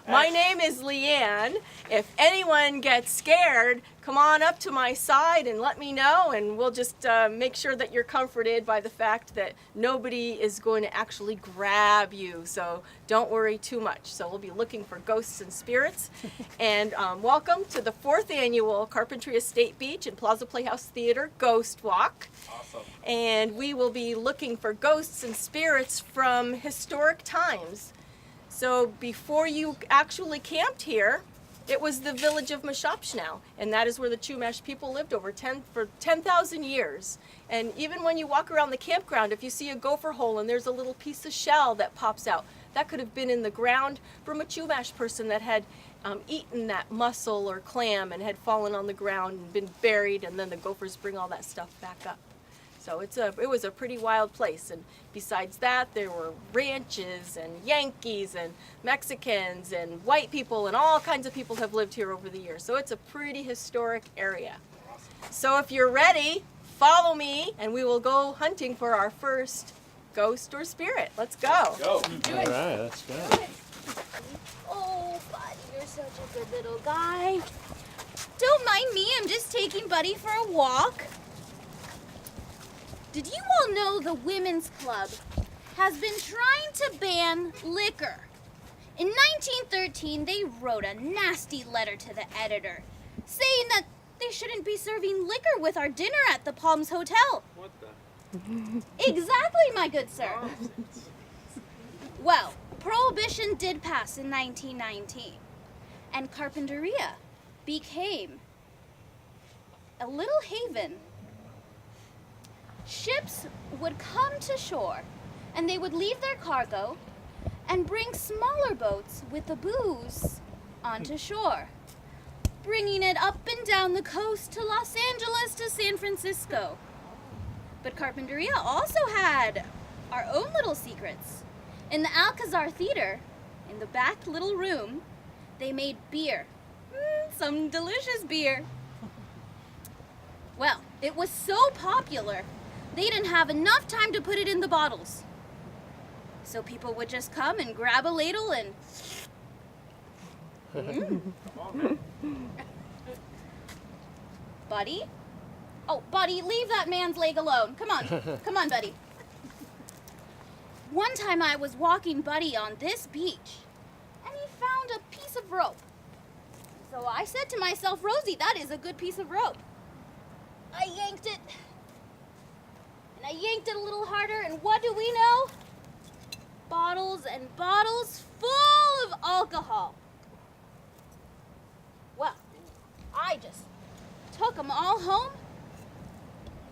My name is Leanne. If anyone gets scared, come on up to my side and let me know, and we'll just make sure that you're comforted by the fact that nobody is going to actually grab you, so don't worry too much. So we'll be looking for ghosts and spirits. And welcome to the 4th annual Carpinteria State Beach and Plaza Playhouse Theater Ghost Walk. Awesome. And we will be looking for ghosts and spirits from historic times. So before you actually camped here, it was the village of Mashopshnow, and that is where the Chumash people lived for 10,000 years. And even when you walk around the campground, if you see a gopher hole and there's a little piece of shell that pops out, that could have been in the ground from a Chumash person that had eaten that mussel or clam and had fallen on the ground and been buried, and then the gophers bring all that stuff back up. So it was a pretty wild place, and besides that, there were ranches and Yankees and Mexicans and white people, and all kinds of people have lived here over the years. So it's a pretty historic area. So if you're ready, follow me, and we will go hunting for our first ghost or spirit. Let's go. Go. All right, let's go. Oh, Buddy, you're such a good little guy. Don't mind me, I'm just taking Buddy for a walk. Did you all know the Women's Club has been trying to ban liquor? In 1913, they wrote a nasty letter to the editor saying that they shouldn't be serving liquor with our dinner at the Palms Hotel. What the? Exactly, my good sir. Well, Prohibition did pass in 1919, and Carpinteria became a little haven. Ships would come to shore, and they would leave their cargo and bring smaller boats with the booze onto shore, bringing it up and down the coast to Los Angeles to San Francisco. But Carpinteria also had our own little secrets. In the Alcazar Theater, in the back little room, they made beer. Some delicious beer. Well, it was so popular, they didn't have enough time to put it in the bottles. So people would just come and grab a ladle and... Buddy? Oh, Buddy, leave that man's leg alone. Come on. Come on, Buddy. One time I was walking Buddy on this beach, and he found a piece of rope. So I said to myself, Rosie, that is a good piece of rope. I yanked it. And I yanked it a little harder, and what do we know? Bottles and bottles full of alcohol. Well, I just took them all home,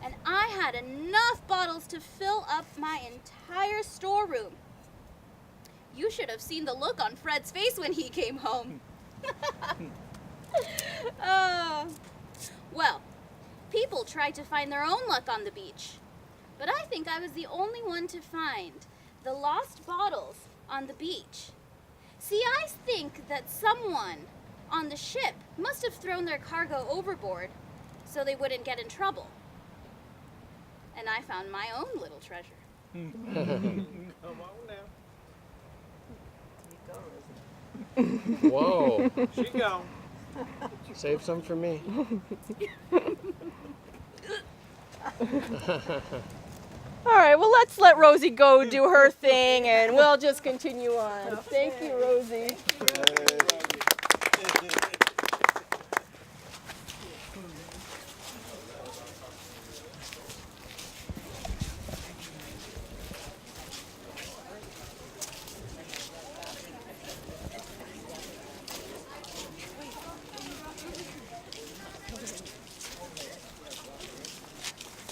and I had enough bottles to fill up my entire storeroom. You should have seen the look on Fred's face when he came home. Well, people tried to find their own luck on the beach. But I think I was the only one to find the lost bottles on the beach. See, I think that someone on the ship must have thrown their cargo overboard so they wouldn't get in trouble. And I found my own little treasure. Come on now. Whoa. She gone. Save some for me. All right, well, let's let Rosie go do her thing, and we'll just continue on. Thank you, Rosie.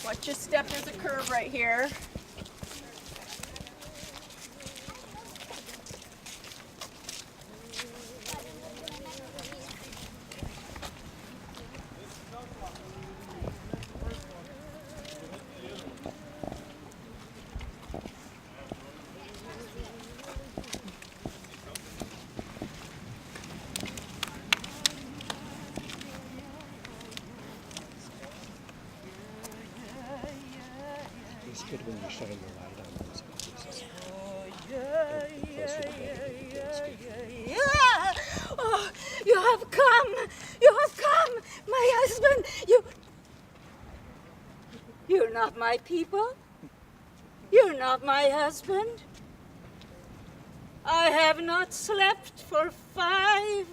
Watch your step, there's a curve right here. It's good when you shine the light on those pieces. The closer the better. Yeah, it's good. have come! You have come! My husband! You're not my people. You're not my husband. I have not slept for 5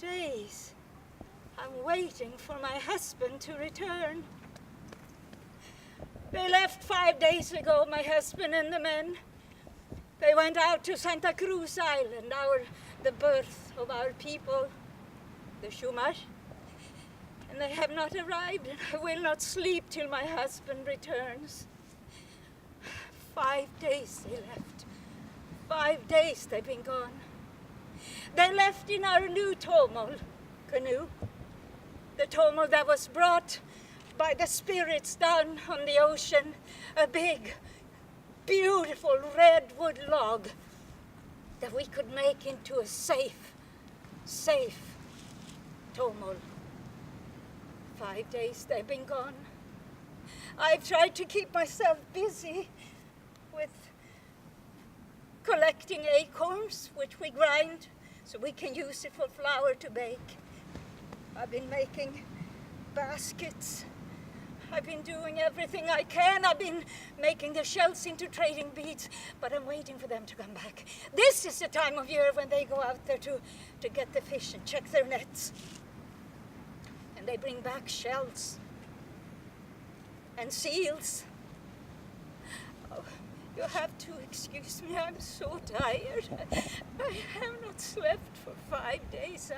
days. I'm waiting for my husband to return. They left 5 days ago, my husband and the men. They went out to Santa Cruz Island, the birth of our people, the Chumash. And they have not arrived, and I will not sleep till my husband returns. 5 days they left. 5 days they've been gone. They left in our new tomol canoe, the tomol that was brought by the spirits down on the ocean, a big, beautiful redwood log that we could make into a safe tomol. 5 days they've been gone. I've tried to keep myself busy with collecting acorns, which we grind so we can use it for flour to bake. I've been making baskets. I've been doing everything I can. I've been making the shells into trading beads, but I'm waiting for them to come back. This is the time of year when they go out there to get the fish and check their nets. And they bring back shells and seals. Oh, you have to excuse me, I'm so tired. I have not slept for 5 days.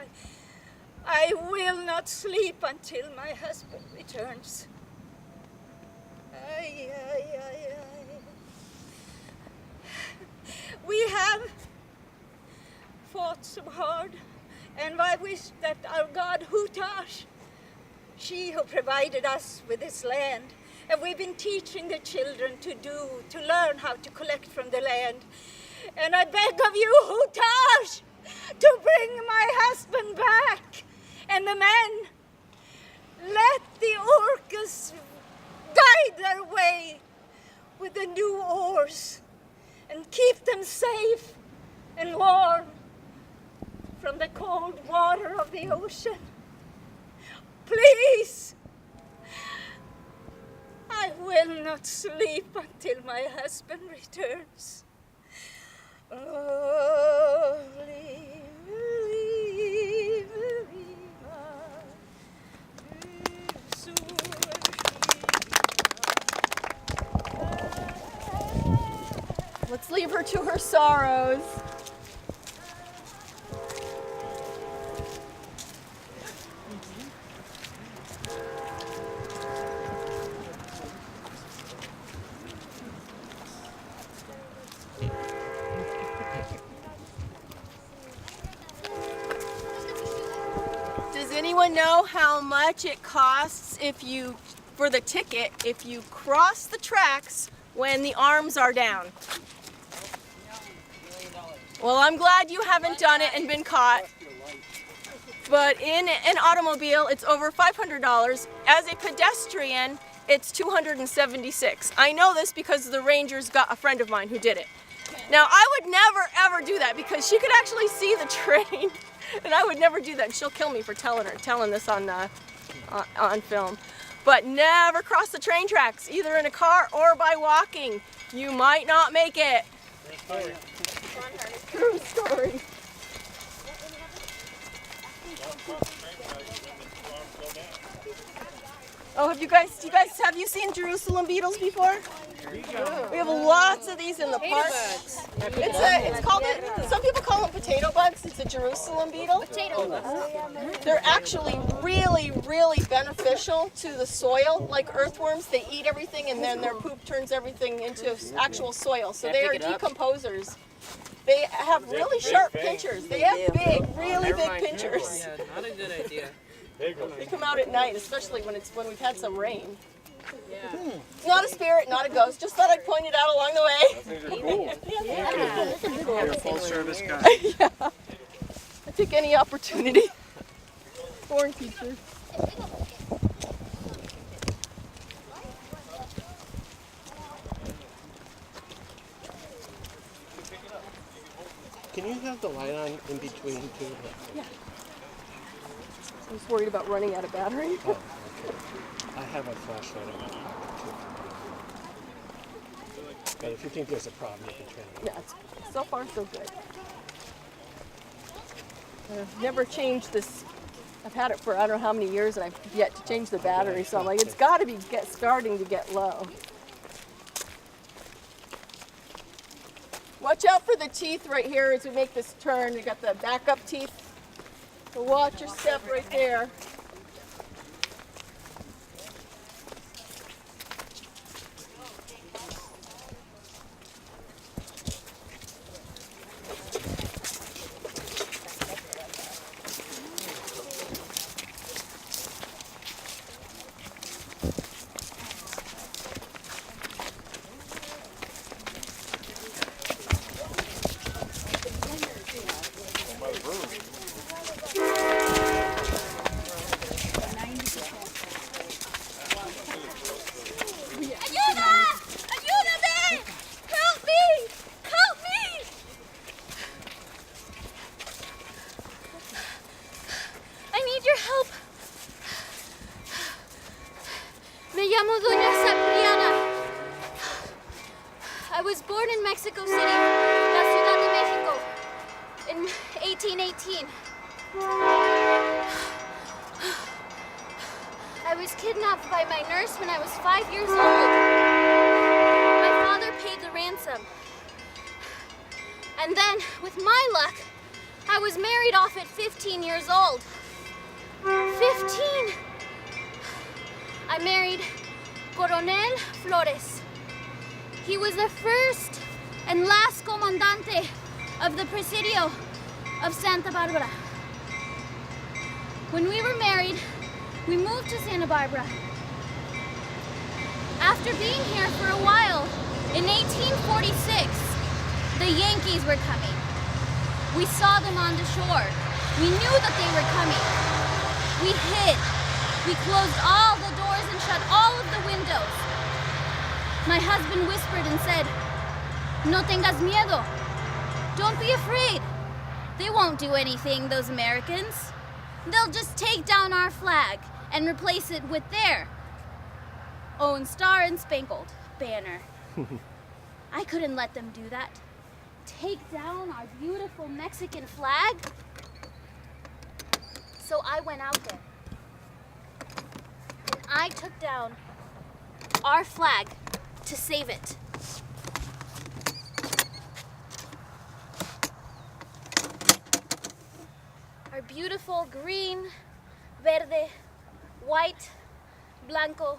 I will not sleep until my husband returns. We have fought so hard, and I wish that our God Hutash, she who provided us with this land, and we've been teaching the children to learn how to collect from the land. And I beg of you, Hutash, to bring my husband back. And the men, let the orcas guide their way with the new oars and keep them safe and warm from the cold water of the ocean. Please, I will not sleep until my husband returns. Oh, Let's leave her to her sorrows. Does anyone know how much it costs for the ticket if you cross the tracks when the arms are down? Well, I'm glad you haven't done it and been caught. But in an automobile, it's over $500. As a pedestrian, it's $276. I know this because the Rangers got a friend of mine who did it. Now, I would never, ever do that because she could actually see the train, and I would never do that. She'll kill me for telling this on film. But never cross the train tracks, either in a car or by walking. You might not make it. True story. Oh, have you seen Jerusalem beetles before? We have lots of these in the park. Some people call them potato bugs. It's a Jerusalem beetle. Potato bugs. They're actually really, really beneficial to the soil, like earthworms. They eat everything and then their poop turns everything into actual soil. So they are decomposers. They have really sharp pinchers. They have really big pinchers. Yeah, not a good idea. They come out at night, especially when we've had some rain. Yeah. It's not a spirit, not a ghost. Just thought I'd point it out along the way. Things are cool. You're a full service guy. Yeah. I take any opportunity. Foreign teacher. Can you have the light on in between two? Yeah. I was worried about running out of battery. Oh, okay. I have a flashlight in my pocket too. But if you think there's a problem, you can turn it on. Yeah, so far so good. I've never changed this. I've had it for I don't know how many years, and I've yet to change the battery. So I'm like, it's got to be starting to get low. Watch out for the teeth right here as we make this turn. You got the backup teeth. So watch your step right there. Ayuda! Ayúdame! Help me! Help me! I need your help. Me llamo Doña Cipriana. I was born in Mexico City, la Ciudad de Mexico, in 1818. I was kidnapped by my nurse when I was 5 years old. My father paid the ransom. And then, with my luck, I was married off at 15 years old. 15! I married Coronel Flores. He was the first and last comandante of the Presidio of Santa Barbara. When we were married, we moved to Santa Barbara. After being here for a while, in 1846, the Yankees were coming. We saw them on the shore. We knew that they were coming. We hid. We closed all the doors and shut all of the windows. My husband whispered and said, "No tengas miedo. Don't be afraid. They won't do anything, those Americans. They'll just take down our flag and replace it with their own Star and Spangled Banner." I couldn't let them do that. Take down our beautiful Mexican flag. So I went out there. And I took down our flag to save it. Our beautiful green, verde, white, blanco,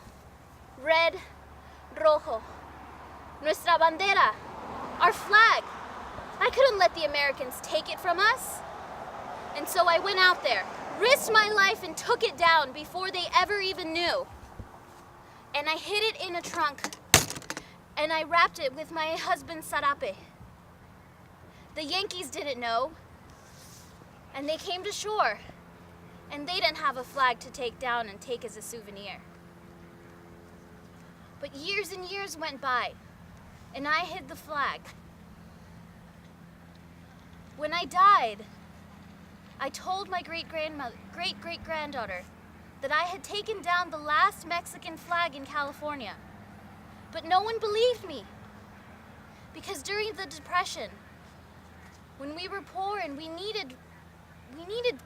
red, rojo. Nuestra bandera, our flag. I couldn't let the Americans take it from us. And so I went out there, risked my life and took it down before they ever even knew. And I hid it in a trunk. And I wrapped it with my husband's sarape. The Yankees didn't know. And they came to shore. And they didn't have a flag to take down and take as a souvenir. But years and years went by, and I hid the flag. When I died, I told my great-great-granddaughter that I had taken down the last Mexican flag in California. But no one believed me. Because during the Depression, when we were poor and we needed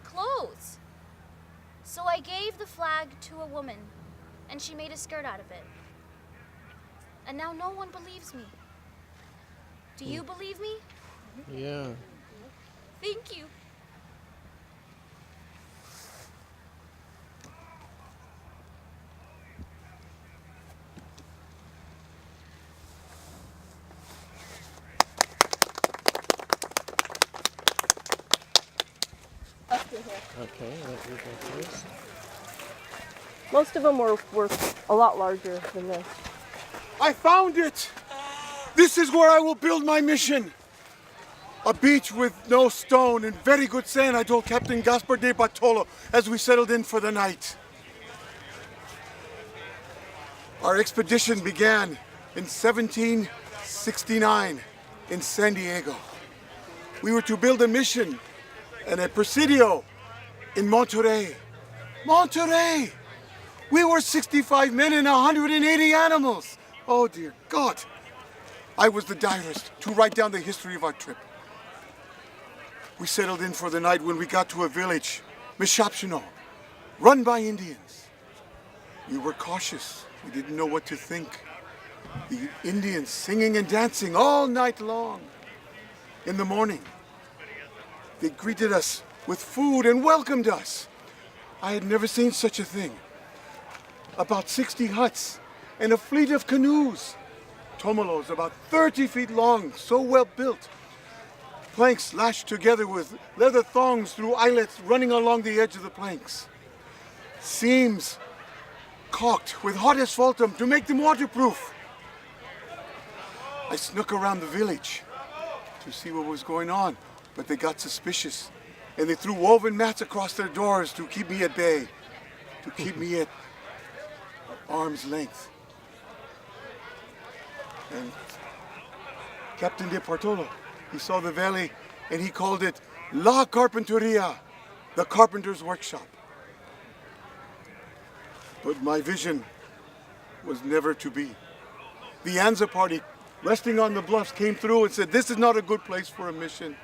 clothes. So I gave the flag to a woman, and she made a skirt out of it. And now no one believes me. Do you believe me? Yeah. Thank you. Okay, let me go first. Most of them were a lot larger than this. I found it! This is where I will build my mission. A beach with no stone and very good sand, I told Captain Gaspar de Bartolo as we settled in for the night. Our expedition began in 1769 in San Diego. We were to build a mission and a presidio in Monterrey. Monterey! We were 65 men and 180 animals. Oh dear God. I was the diarist to write down the history of our trip. We settled in for the night when we got to a village, Mishapshino, run by Indians. We were cautious. We didn't know what to think. The Indians singing and dancing all night long. In the morning, they greeted us with food and welcomed us. I had never seen such a thing. About 60 huts and a fleet of canoes. Tomolos about 30 feet long, so well built. Planks lashed together with leather thongs through eyelets running along the edge of the planks. Seams caulked with hot asphaltum to make them waterproof. I snuck around the village to see what was going on, but they got suspicious, and they threw woven mats across their doors to keep me at bay, to keep me at arm's length. And Captain de Portolo, he saw the valley and he called it La Carpinteria, the carpenter's workshop. But my vision was never to be. The Anza party, resting on the bluffs, came through and said, this is not a good place for a mission.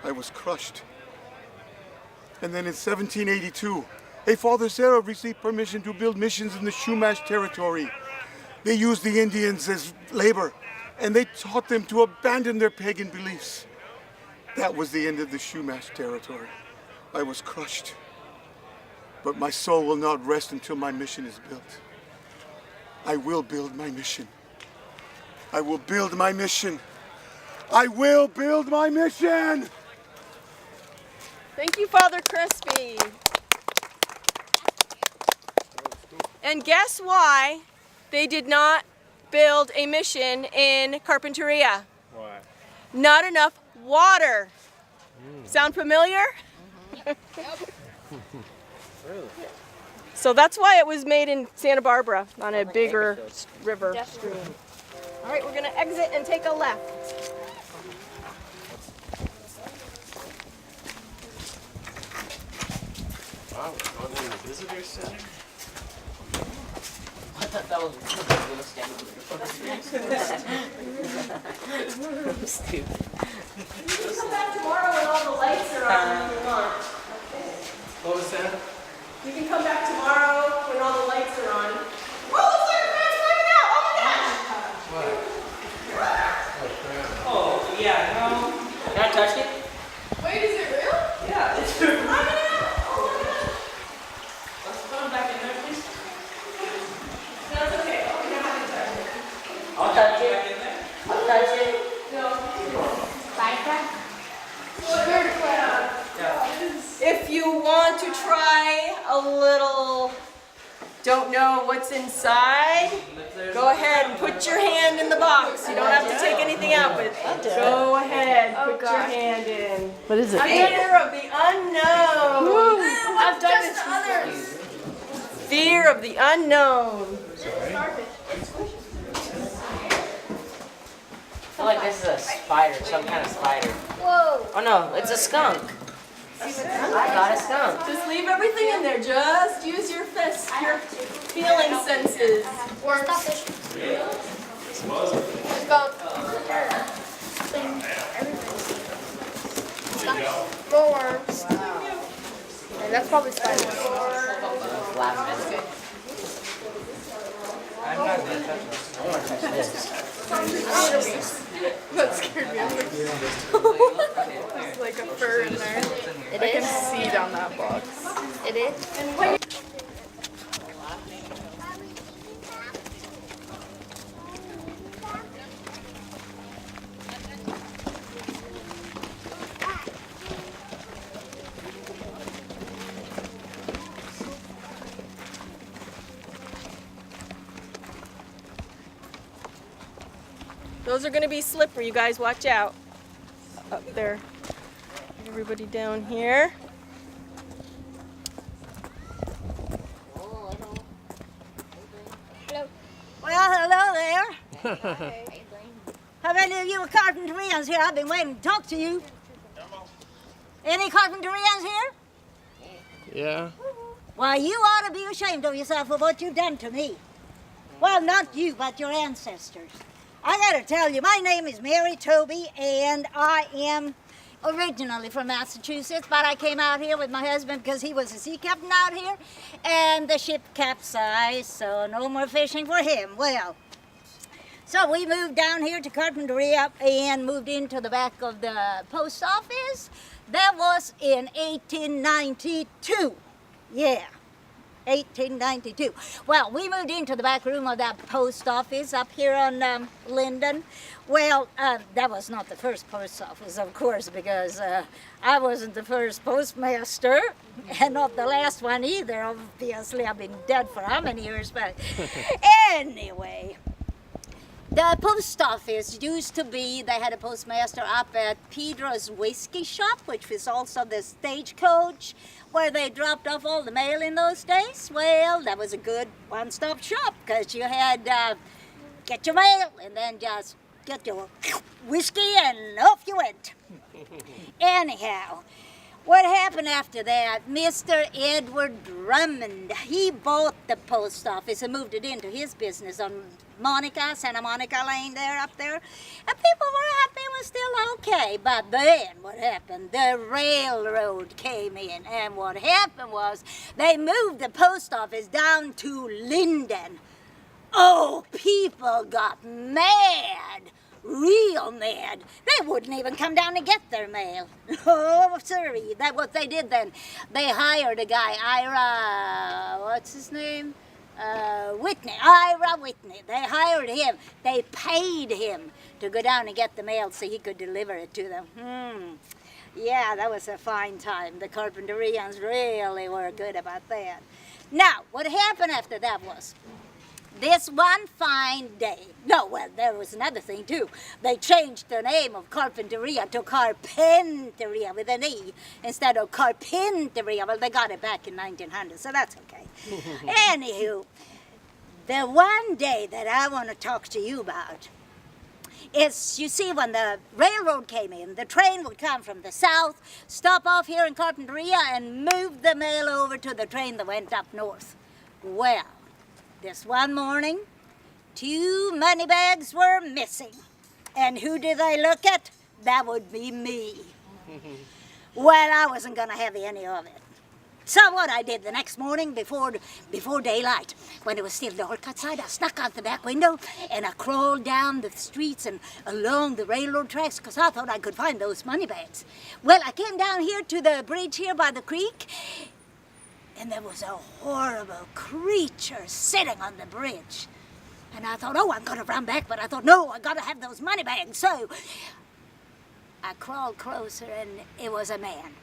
I was crushed. And then in 1782, a Father Serra received permission to build missions in the Chumash territory. They used the Indians as labor, and they taught them to abandon their pagan beliefs. That was the end of the Chumash territory. I was crushed. But my soul will not rest until my mission is built. I will build my mission. I will build my mission. I will build my mission! Thank you, Father Crispy. And guess why they did not build a mission in Carpinteria? Why? Not enough water. Sound familiar? Really? So that's why it was made in Santa Barbara on a bigger river stream. All right, we're gonna exit and take a left. Wow, we're going to the visitor center? I thought that was stupid. You can come back tomorrow when all the lights are on if you want. What was that? You can come back tomorrow when all the lights are on. Oh, looks like a man's coming out! Oh my gosh! What? Oh, crap. Oh, yeah, no. Can I touch it? Wait, is it real? Yeah, it's true. Oh my gosh! Oh my gosh! Let's put them back in there, please. No, it's okay. Oh, we don't have to touch it. I'll touch it. I'll touch it. No. Yeah. If you want to try a little, don't know what's inside, go ahead and put your hand in the box. You don't have to take anything out, but go ahead, put your hand in. What is it? Fear of the unknown. I've done this others. Fear of the unknown. I feel like this is a spider, some kind of spider. Whoa. Oh no, it's a skunk. I got a skunk. Just leave everything in there. Just use your fist, your feeling senses. More worms. And that's probably spiders. I'm not gonna touch it. I want to touch this. That scared me. There's like a fur in there. It I can is. see down that box. It is. Those are going to be slippery. You guys watch out. Up there. Everybody down here. Well, hello there. How many of you are Carpinterians here? I've been waiting to talk to you. Any Carpinterians here? Yeah. Why, you ought to be ashamed of yourself for what you've done to me. Well, not you, but your ancestors. I gotta tell you, my name is Mary Toby, and I am originally from Massachusetts, but I came out here with my husband because he was a sea captain out here, and the ship capsized, so no more fishing for him. Well, so we moved down here to Carpinteria and moved into the back of the post office. That was in 1892. Yeah, 1892. Well, we moved into the back room of that post office up here on Linden. Well, that was not the first post office, of course, because I wasn't the first postmaster, and not the last one either. Obviously, I've been dead for how many years, but anyway. The post office used to be, they had a postmaster up at Pedro's Whiskey Shop, which was also the stagecoach where they dropped off all the mail in those days. Well, that was a good one-stop shop because you had get your mail and then just get your whiskey and off you went. Anyhow, what happened after that, Mr. Edward Drummond, he bought the post office and moved it into his business on Santa Monica Lane there, up there. And people were happy it was still okay. But then what happened? The railroad came in. And what happened was they moved the post office down to Linden. Oh, people got mad. Real mad. They wouldn't even come down to get their mail. Oh, sorry. That's what they did then. They hired a guy, what's his name? Ira Whitney. They hired him. They paid him to go down and get the mail so he could deliver it to them. Yeah, that was a fine time. The Carpinterians really were good about that. Now, what happened after that was, this one fine day, there was another thing too. They changed the name of Carpinteria to Carpinteria with an E instead of Carpinteria. Well, they got it back in 1900, so that's okay. Anywho, the one day that I want to talk to you about is, you see, when the railroad came in, the train would come from the south, stop off here in Carpinteria, and move the mail over to the train that went up north. Well, this one morning, 2 money bags were missing. And who did they look at? That would be me. Well, I wasn't going to have any of it. So what I did the next morning before daylight, when it was still dark outside, I snuck out the back window and I crawled down the streets and along the railroad tracks because I thought I could find those money bags. Well, I came down here to the bridge here by the creek, and there was a horrible creature sitting on the bridge. And I thought, I'm going to run back, but I thought, no, I got to have those money bags. So I crawled closer, and it was a man.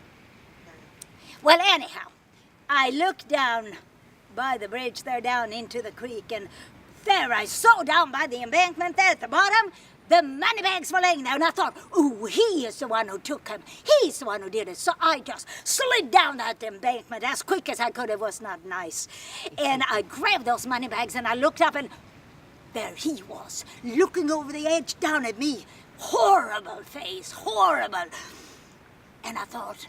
Well, anyhow, I looked down by the bridge there down into the creek, and there I saw down by the embankment there at the bottom, the money bags were laying there, and I thought, ooh, he is the one who took them. He's the one who did it. So I just slid down that embankment as quick as I could. It was not nice. And I grabbed those money bags, and I looked up, and there he was, looking over the edge down at me. Horrible face, horrible. And I thought,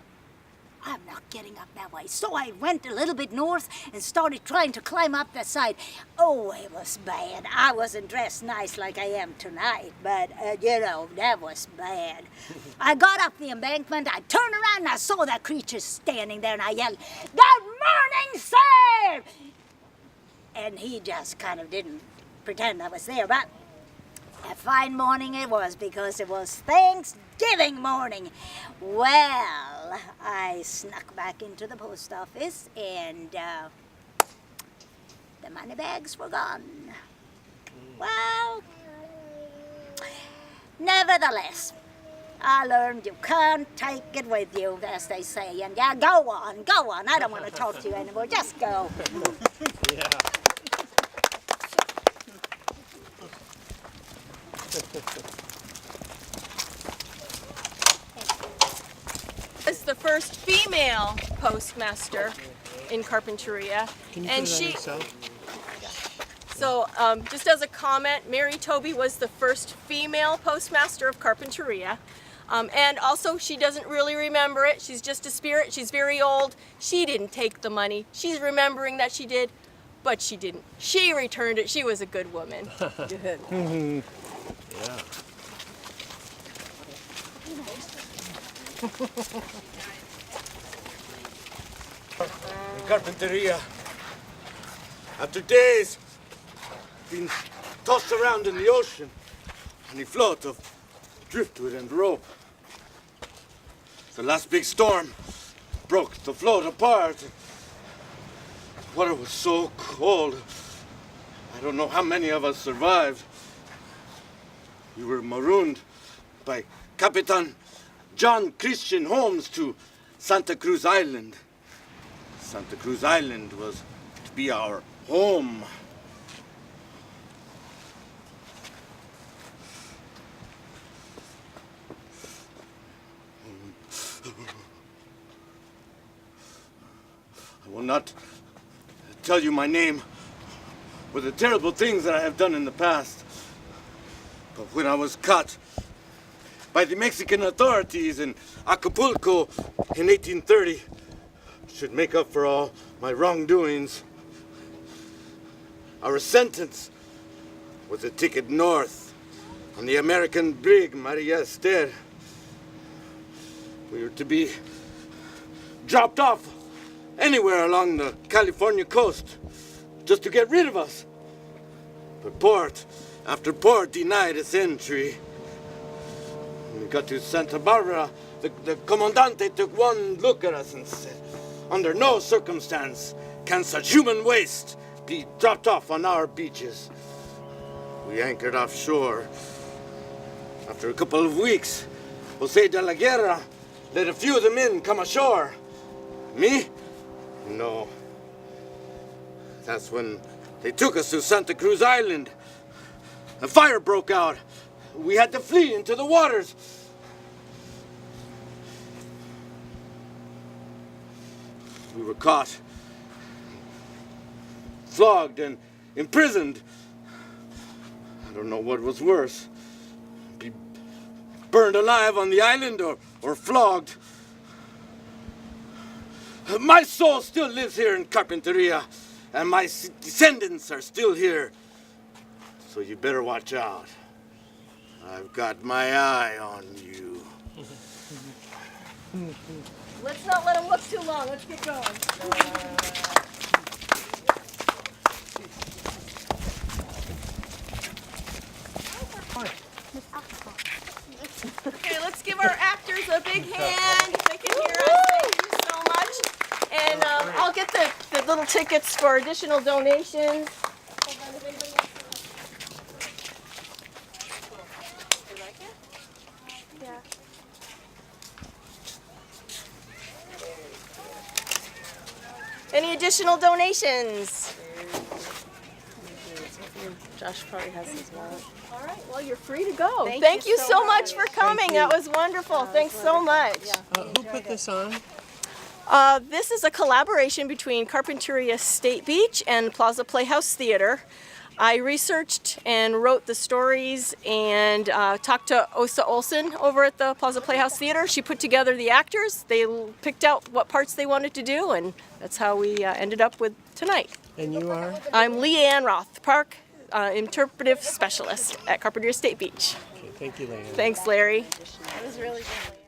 I'm not getting up that way. So I went a little bit north and started trying to climb up the side. Oh, it was bad. I wasn't dressed nice like I am tonight, but, that was bad. I got up the embankment, I turned around, and I saw that creature standing there, and I yelled, "Good morning, sir!" And he just kind of didn't pretend I was there, but a fine morning it was, because it was Thanksgiving morning. Well, I snuck back into the post office, and the money bags were gone. Well, nevertheless, I learned you can't take it with you, as they say. And yeah, go on. I don't want to talk to you anymore. Just go. Yeah. Was the first female postmaster in Carpinteria, Can you and put it on she. yourself? So, just as a comment, Mary Toby was the first female postmaster of Carpinteria. And also, she doesn't really remember it. She's just a spirit. She's very old. She didn't take the money. She's remembering that she did, but she didn't. She returned it. She was a good woman. Yeah. In Carpinteria, after days being tossed around in the ocean on a float of driftwood and rope, the last big storm broke the float apart. The water was so cold, I don't know how many of us survived. We were marooned by Capitan John Christian Holmes to Santa Cruz Island. Santa Cruz Island was to be our home. I will not tell you my name or the terrible things that I have done in the past. But when I was caught by the Mexican authorities in Acapulco in 1830, should make up for all my wrongdoings. Our sentence was a ticket north on the American brig Maria Esther. We were to be dropped off anywhere along the California coast just to get rid of us. But port after port denied us entry. When we got to Santa Barbara, the comandante took one look at us and said, "Under no circumstance can such human waste be dropped off on our beaches." We anchored offshore. After a couple of weeks, Jose de la Guerra let a few of the men come ashore. Me? No. That's when they took us to Santa Cruz Island. A fire broke out. We had to flee into the waters. We were caught, flogged, and imprisoned. I don't know what was worse, be burned alive on the island or flogged. My soul still lives here in Carpinteria, and my descendants are still here. So you better watch out. I've got my eye on you. Let's not let them look too long. Let's get going. Okay, let's give our actors a big hand if they can hear us. Thank you so much. And I'll get the little tickets for additional donations. Yeah. Any additional donations? Josh probably has his wallet. All right, well, you're free to go. Thank Thank you you so so much for coming. you. That was wonderful. Thanks so much. Who put this on? This is a collaboration between Carpinteria State Beach and Plaza Playhouse Theater. I researched and wrote the stories and talked to Osa Olsen over at the Plaza Playhouse Theater. She put together the actors. They picked out what parts they wanted to do, and that's how we ended up with tonight. And you are? I'm Leanne Roth, Park Interpretive Specialist at Carpinteria State Beach. Okay, thank you, Leanne. Thanks, Larry. That was really good.